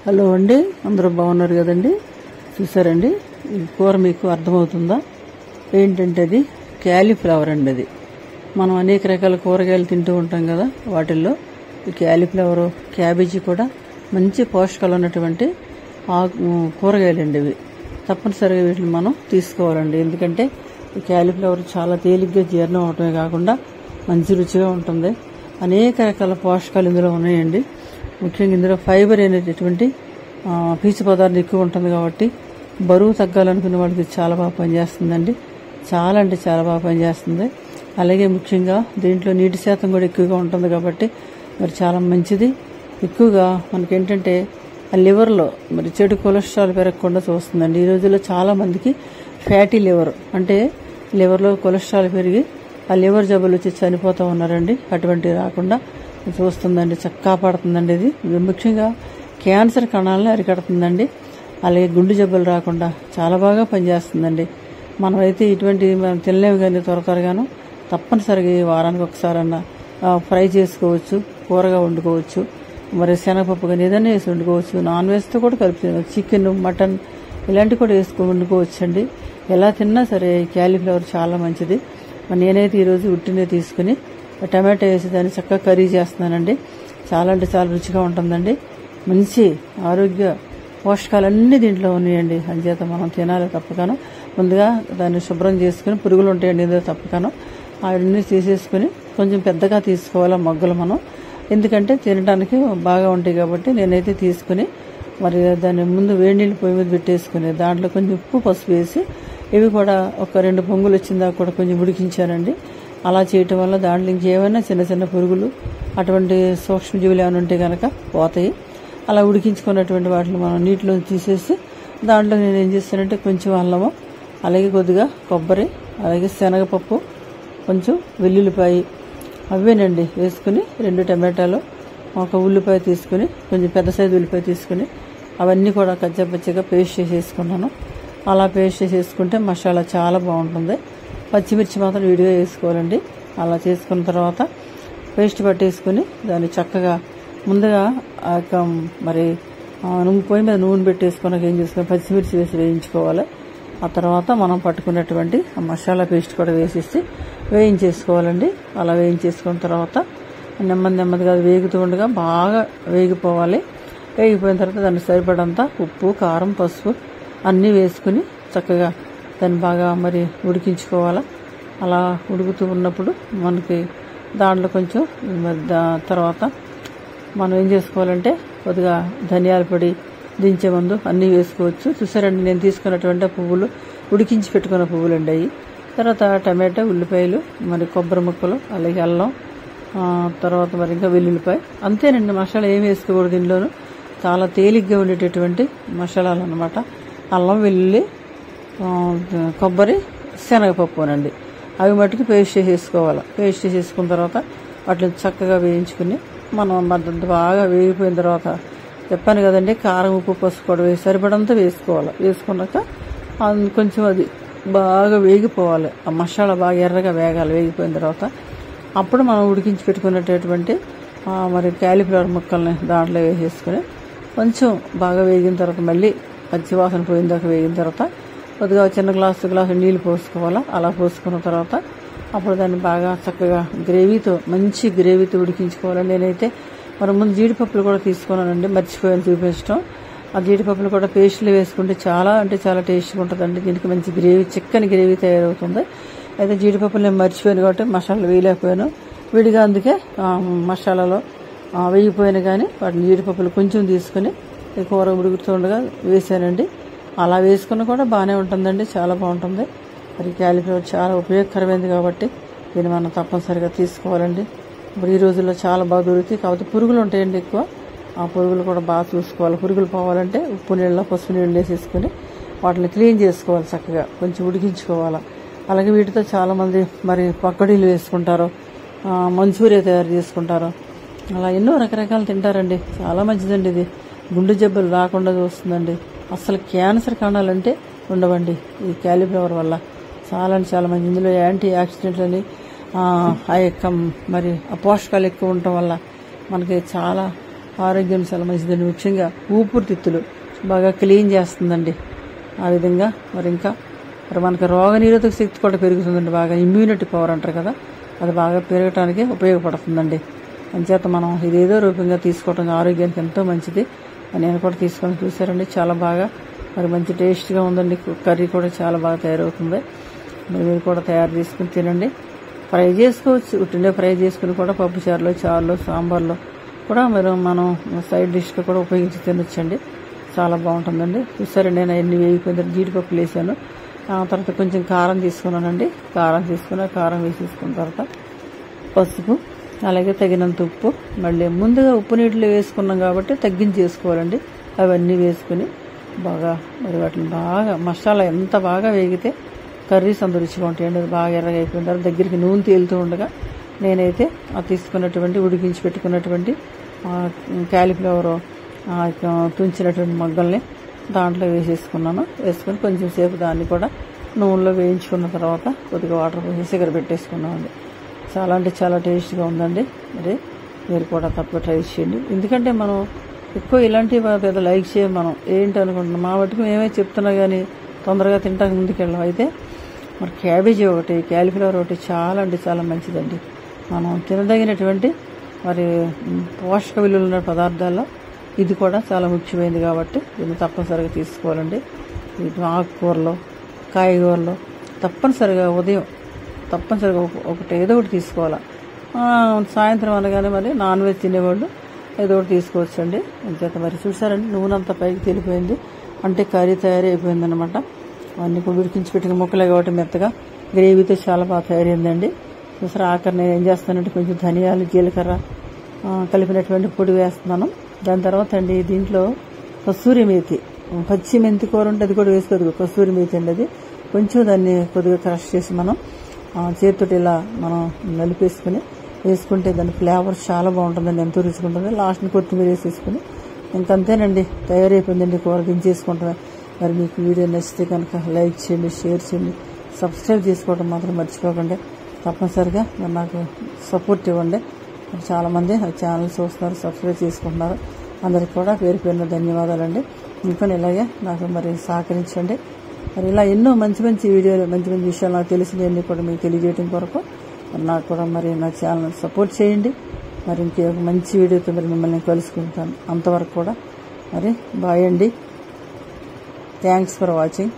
Hello అండి, అందరూ బాగున్నారు కదండి. చూసారండి, ఈ కూర మీకు అర్థమవుతుందా? ఏంటంటే అది క్యాలీఫ్లవర్ అండి. అది మనం అనేక రకాల కూరగాయలు తింటూ ఉంటాం కదా, వాటిల్లో ఈ క్యాలీఫ్లవర్, క్యాబేజీ కూడా మంచి పోషకాలు ఉన్నటువంటి కూరగాయలండి. ఇవి తప్పనిసరిగా వీటిని మనం తీసుకోవాలండి. ఎందుకంటే ఈ క్యాలీఫ్లవర్ చాలా తేలిగ్గా జీర్ణం అవటమే కాకుండా మంచి రుచిగా ఉంటుంది. అనేక రకాల పోషకాలు ఇందులో ఉన్నాయండి. ముఖ్యంగా ఇందులో ఫైబర్ అనేటటువంటి పీచు పదార్థం ఎక్కువ ఉంటుంది కాబట్టి బరువు తగ్గాలనుకునే వాళ్ళకి చాలా బాగా పనిచేస్తుందండి. చాలా అంటే చాలా బాగా పనిచేస్తుంది. అలాగే ముఖ్యంగా దీంట్లో నీటి శాతం కూడా ఎక్కువగా ఉంటుంది కాబట్టి మరి చాలా మంచిది. ఎక్కువగా మనకేంటంటే ఆ లివర్లో మరి చెడు కొలెస్ట్రాల్ పెరగకుండా చూస్తుందండి. ఈ రోజుల్లో చాలా మందికి ఫ్యాటీ లివర్ అంటే లివర్లో కొలెస్ట్రాల్ పెరిగి ఆ లివర్ జబ్బులు వచ్చి చనిపోతూ ఉన్నారండి. అటువంటివి రాకుండా చూస్తుందండి, కాపాడుతుందండి. ఇది ముఖ్యంగా క్యాన్సర్ కణాలను అరికడుతుందండి. అలాగే గుండె జబ్బులు రాకుండా చాలా బాగా పనిచేస్తుందండి. మనమైతే ఇటువంటి మనం తినలేము కానీ త్వరగాను తప్పనిసరిగా వారానికి ఒకసారన్నా ఫ్రై చేసుకోవచ్చు, కూరగా వండుకోవచ్చు, మరి శనగపప్పు కానీ ఏదైనా వేసి వండుకోవచ్చు. నాన్ వెజ్తో కూడా కలిపి చికెన్, మటన్ ఇలాంటివి కూడా వండుకోవచ్చు అండి. ఎలా తిన్నా సరే క్యాలీఫ్లవర్ చాలా మంచిది. నేనైతే ఈరోజు ఉట్టినే తీసుకుని టమాటో వేసి దాన్ని చక్కగా కర్రీ చేస్తున్నానండి. చాలా అంటే చాలా రుచిగా ఉంటుందండి. మంచి ఆరోగ్య పోషకాలన్నీ దీంట్లో ఉన్నాయండి. అంచేత మనం తినాలి తప్పగాను. ముందుగా దాన్ని శుభ్రం చేసుకుని, పురుగులు ఉంటాయండి ఏదో తప్పగాను అవన్నీ తీసేసుకుని కొంచెం పెద్దగా తీసుకోవాలి మొగ్గలు మనం, ఎందుకంటే తినడానికి బాగా ఉంటాయి కాబట్టి. నేనైతే తీసుకుని మరి దాన్ని ముందు వేడి నీళ్ళు పొయ్యి మీద పెట్టేసుకుని దాంట్లో కొంచెం ఉప్పు, పసుపు వేసి ఇవి కూడా ఒక 2 పొంగులు వచ్చిందాక కూడా కొంచెం ఉడికించానండి. అలా చేయటం వల్ల దాంట్లో ఇంకేమైనా చిన్న చిన్న పురుగులు అటువంటి సూక్ష్మజీవులు ఏమైనా ఉంటే కనుక పోతాయి. అలా ఉడికించుకున్నటువంటి వాటిని మనం నీటిలో తీసేసి దాంట్లో నేను ఏం చేస్తానంటే కొంచెం అల్లము, అలాగే కొద్దిగా కొబ్బరి, అలాగే శనగపప్పు, కొంచెం వెల్లుల్లిపాయ అవేనండి వేసుకుని 2 టమాటాలు, ఒక ఉల్లిపాయ తీసుకుని, కొంచెం పెద్ద సైజు ఉల్లిపాయ తీసుకుని అవన్నీ కూడా కచ్చాపచ్చిగా పేస్ట్ చేసేసుకున్నాను. అలా పేస్ట్ చేసేసుకుంటే మసాలా చాలా బాగుంటుంది. పచ్చిమిర్చి మాత్రం విడిగా వేసుకోవాలండి. అలా చేసుకున్న తర్వాత పేస్ట్ పట్టేసుకుని దాన్ని చక్కగా ముందుగా మరి పొయ్యి మీద నూనె పెట్టేసుకున్నాక ఏం చేసుకుని పచ్చిమిర్చి వేసి వేయించుకోవాలి. ఆ తర్వాత మనం పట్టుకున్నటువంటి ఆ మసాలా పేస్ట్ కూడా వేసేసి వేయించేసుకోవాలండి. అలా వేయించేసుకున్న తర్వాత నెమ్మదిగా వేగుతూ ఉండగా బాగా వేగిపోవాలి. వేగిపోయిన తర్వాత దాన్ని సరిపడంత ఉప్పు, కారం, పసుపు అన్నీ వేసుకుని చక్కగా దాన్ని బాగా మరి ఉడికించుకోవాలి. అలా ఉడుకుతూ ఉన్నప్పుడు మనకి దాంట్లో కొంచెం తర్వాత మనం ఏం చేసుకోవాలంటే కొద్దిగా ధనియాల పొడి, దించే ముందు అన్నీ వేసుకోవచ్చు. చూసారండి, నేను తీసుకున్నటువంటి పువ్వులు ఉడికించి పెట్టుకున్న పువ్వులు అండి అవి. తర్వాత టమాటా, ఉల్లిపాయలు, మరి కొబ్బరి ముక్కలు, అలాగే అల్లం, తర్వాత మరి ఇంకా వెల్లుల్లిపాయ. అంతేనండి, మసాలా ఏమి వేసుకోకూడదు. దీనిలోనూ చాలా తేలిగ్గా ఉండేటటువంటి మసాలాలు అన్నమాట. అల్లం, వెల్లుల్లి, కొబ్బరి, శనగపప్పునండి అవి మట్టుకు పేస్ట్ చేసేసుకోవాలి. పేస్ట్ చేసేసుకున్న తర్వాత వాటిని చక్కగా వేయించుకుని మనం మధ్య బాగా వేగిపోయిన తర్వాత చెప్పాను కదండి, కారం, ఉప్పు, పసుపు కూడా సరిపడంతా వేసుకోవాలి. వేసుకున్నాక కొంచెం అది బాగా వేగిపోవాలి. ఆ మసాలా బాగా ఎర్రగా వేగాలి. వేగిపోయిన తర్వాత అప్పుడు మనం ఉడికించి పెట్టుకున్నటువంటి మరి క్యాలీఫ్లవర్ ముక్కల్ని దాంట్లో వేసేసుకుని కొంచెం బాగా వేగిన తర్వాత మళ్ళీ పచ్చివాసన పోయిన దాకా వేగిన తర్వాత కొద్దిగా చిన్న గ్లాసు నీళ్ళు పోసుకోవాలి. అలా పోసుకున్న తర్వాత అప్పుడు దాన్ని బాగా చక్కగా మంచి గ్రేవీతో ఉడికించుకోవాలి. నేనైతే మరి ముందు జీడిపప్పులు కూడా తీసుకున్నానండి, మర్చిపోయాను చూపించడం. ఆ జీడిపప్పులు కూడా పేస్టులు వేసుకుంటే చాలా అంటే చాలా టేస్ట్గా ఉంటుందండి. దీనికి మంచి చిక్కని గ్రేవీ తయారవుతుంది. అయితే జీడిపప్పులు నేను మర్చిపోయాను కాబట్టి మసాలా వేయలేకపోయాను. విడిగా అందుకే మసాలాలో వేగిపోయాను కానీ వాటిని జీడిపప్పులు కొంచెం తీసుకుని కూర ఉడుకుతుండగా వేసానండి. అలా వేసుకున్న కూడా బాగానే ఉంటుందండి, చాలా బాగుంటుంది. మరి క్యాలీఫ్లవర్ చాలా ఉపయోగకరమైనది కాబట్టి దీన్ని మనం తప్పనిసరిగా తీసుకోవాలండి. ఇప్పుడు ఈ రోజుల్లో చాలా బాగా దొరుకుతాయి. కాబట్టి పురుగులు ఉంటాయండి ఎక్కువ. ఆ పురుగులు కూడా బాగా చూసుకోవాలి. పురుగులు పోవాలంటే ఉప్పు నీళ్ళ, పసుపు నీళ్ళు వేసేసుకుని వాటిని క్లీన్ చేసుకోవాలి, చక్కగా కొంచెం ఉడికించుకోవాలి. అలాగే వీటితో చాలామంది మరి పకోడీలు వేసుకుంటారు, మంచూరియా తయారు చేసుకుంటారు, అలా ఎన్నో రకరకాలు తింటారండి. చాలా మంచిదండి ఇది. గుండె జబ్బులు రాకుండా చూస్తుందండి. అసలు క్యాన్సర్ కణాలంటే ఉండవండి ఈ క్యాలీఫ్లవర్ వల్ల. చాలా అంటే చాలా మంది ఇందులో యాంటీ ఆక్సిడెంట్లు అని ఆ యొక్క మరి ఆ పోషకాలు ఎక్కువ ఉండటం వల్ల మనకి చాలా ఆరోగ్యం చాలా మంచిదండి. ముఖ్యంగా ఊపిరితిత్తులు బాగా క్లీన్ చేస్తుందండి. ఆ విధంగా మరి ఇంకా మరి మనకు రోగనిరోధక శక్తి కూడా పెరుగుతుందండి. బాగా ఇమ్యూనిటీ పవర్ అంటారు కదా, అది బాగా పెరగటానికి ఉపయోగపడుతుందండి. అంచేత మనం ఇదేదో రూపంగా తీసుకోవటం ఆరోగ్యానికి ఎంతో మంచిది. నేను కూడా తీసుకొని చూసారండి, చాలా బాగా మరి మంచి టేస్ట్గా ఉందండి. కర్రీ కూడా చాలా బాగా తయారవుతుంది. మరి మీరు కూడా తయారు చేసుకుని తినండి. ఫ్రై చేసుకోవచ్చు, ఉట్టిండే ఫ్రై చేసుకుని కూడా పప్పు చారులో, చారులో, సాంబార్లో కూడా మీరు మనం సైడ్ డిష్గా కూడా ఉపయోగించి తినొచ్చండి. చాలా బాగుంటుందండి. చూసారండి, నేను అన్ని వేగిపోయిన తర్వాత జీడిపప్పులు వేసాను. తర్వాత కొంచెం కారం తీసుకున్నానండి. కారం వేసేసుకున్న తర్వాత పసుపు, అలాగే తగినంత ఉప్పు, మళ్ళీ ముందుగా ఉప్పు నీటిలో వేసుకున్నాం కాబట్టి తగ్గించి వేసుకోవాలండి. అవన్నీ వేసుకుని బాగా మరి వాటిని బాగా మసాలా ఎంత బాగా వేగితే కర్రీస్ అంత రుచిగా ఉంటాయండి. అది బాగా ఎర్రగా అయిపోయిన తర్వాత దగ్గరికి నూనె తేలుతూ ఉండగా నేనైతే ఆ తీసుకున్నటువంటి ఉడికించి పెట్టుకున్నటువంటి క్యాలీఫ్లవర్ తుంచినటువంటి మొగ్గల్ని దాంట్లో వేసేసుకున్నాను. వేసుకుని కొంచెం సేపు దాన్ని కూడా నూనెలో వేయించుకున్న తర్వాత కొద్దిగా వాటర్ పోసి ఎగర పెట్టేసుకున్నామండి. చాలా అంటే చాలా టేస్ట్గా ఉందండి. మరి మీరు కూడా తప్పక ట్రై చేయండి. ఎందుకంటే మనం ఎక్కువ ఇలాంటివి పెద్ద లైక్ చేయం. మనం ఏంటి అనుకుంటున్నాం, మా మటుకు మేమే చెప్తున్నా కానీ తొందరగా తింటానికి ముందుకెళ్ళాం. అయితే మరి క్యాబేజీ ఒకటి, క్యాలీఫ్లవర్ ఒకటి చాలా అంటే చాలా మంచిదండి. మనం తినదగినటువంటి మరి పోషక విలువలు ఉన్న పదార్థాల్లో ఇది కూడా చాలా ముఖ్యమైనది కాబట్టి దీన్ని తప్పనిసరిగా తీసుకోవాలండి. వీటి ఆకుకూరలో, కాయగూరలో తప్పనిసరిగా ఉదయం తప్పనిసరిగా ఒకటి ఏదో ఒకటి తీసుకోవాలా. సాయంత్రం అనగానే మరి నాన్ వెజ్ తినేవాళ్ళు ఏదో ఒకటి తీసుకోవచ్చండి. అంచేత మరి చూసారండి, నూనె అంతా పైకి తెలిపోయింది అంటే కర్రీ తయారైపోయిందనమాట. అన్నీ కూడా ఉడికించి పెట్టుకుని ముక్కలే కాబట్టి మెత్తగా గ్రేవీతో చాలా బాగా తయారైందండి. చూసారా, ఆఖరి నేను ఏం చేస్తానంటే కొంచెం ధనియాలు, జీలకర్ర కలిపినటువంటి పొడి వేస్తున్నాను. దాని తర్వాత అండి దీంట్లో కస్తూరి మేతి, పచ్చి మెంతి కూర ఉంటే అది కూడా వేసుకోదు. కస్తూరి మేతి అండి, అది కొంచెం దాన్ని కొద్దిగా క్రష్ చేసి మనం చేతితోటి ఇలా మనం నలిపేసుకుని వేసుకుంటే దాని ఫ్లేవర్ చాలా బాగుంటుందండి, ఎంతో రుచిగా ఉంటుంది. లాస్ట్ని కొత్తిమీర వేసేసుకుని ఇంకంతేనండి, తయారైపోయిందండి కూర, దించేసుకుంటాం. మరి మీకు వీడియో నచ్చితే కనుక లైక్ చేయండి, షేర్ చేయండి, సబ్స్క్రైబ్ చేసుకోవడం మాత్రం మర్చిపోకండి. తప్పనిసరిగా మరి నాకు సపోర్ట్ ఇవ్వండి. మరి చాలామంది ఛానల్ చూస్తున్నారు, సబ్స్క్రైబ్ చేసుకుంటున్నారు. అందరికి కూడా పేరు పేరున ధన్యవాదాలండి. ఇంకా ఇలాగే నాకు మరి సహకరించండి. మరి ఇలా ఎన్నో మంచి మంచి వీడియోలు, మంచి మంచి విషయాలు నాకు తెలిసినవన్నీ కూడా మీకు తెలియజేయడం కొరకు మరి నాకు కూడా మరి నా ఛానల్ సపోర్ట్ చేయండి. మరి ఇంకొక మంచి వీడియోతో మరి మిమ్మల్ని కలుసుకుంటాను. అంతవరకు కూడా మరి బాయ్ అండి. Thanks for watching.